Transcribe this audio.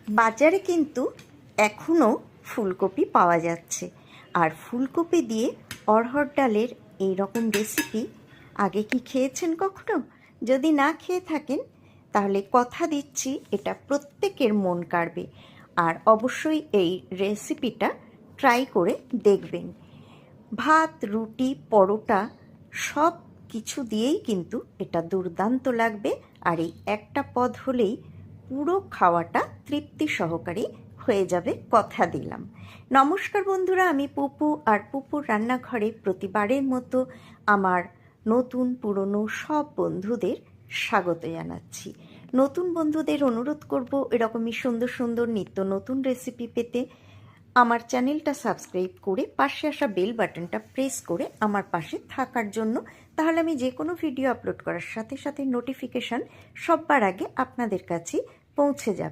বাজারে কিন্তু এখনও ফুলকপি পাওয়া যাচ্ছে। আর ফুলকপি দিয়ে অড়হর ডালের এই রকম রেসিপি আগে কি খেয়েছেন কখনো? যদি না খেয়ে থাকেন তাহলে কথা দিচ্ছি এটা প্রত্যেকের মন কাড়বে। আর অবশ্যই এই রেসিপিটা ট্রাই করে দেখবেন। ভাত, রুটি, পরোটা সব কিছু দিয়েই কিন্তু এটা দুর্দান্ত লাগবে। আর এই একটা পদ হলেই পুরো খাওয়াটা তৃপ্তি সহকারে হয়ে যাবে, কথা দিলাম। নমস্কার বন্ধুরা, আমি পুপু, আর পুপুর রান্নাঘরে প্রতিবারের মতো আমার নতুন পুরনো সব বন্ধুদের স্বাগত জানাচ্ছি। নতুন বন্ধুদের অনুরোধ করব এরকমই সুন্দর সুন্দর নিত্য নতুন রেসিপি পেতে আমার চ্যানেলটা সাবস্ক্রাইব করে পাশে আসা বেল বাটনটা প্রেস করে আমার পাশে থাকার জন্য। তাহলে আমি যে কোনো ভিডিও আপলোড করার সাথে সাথে নোটিফিকেশান সবার আগে আপনাদের কাছে পৌঁছে যাবে।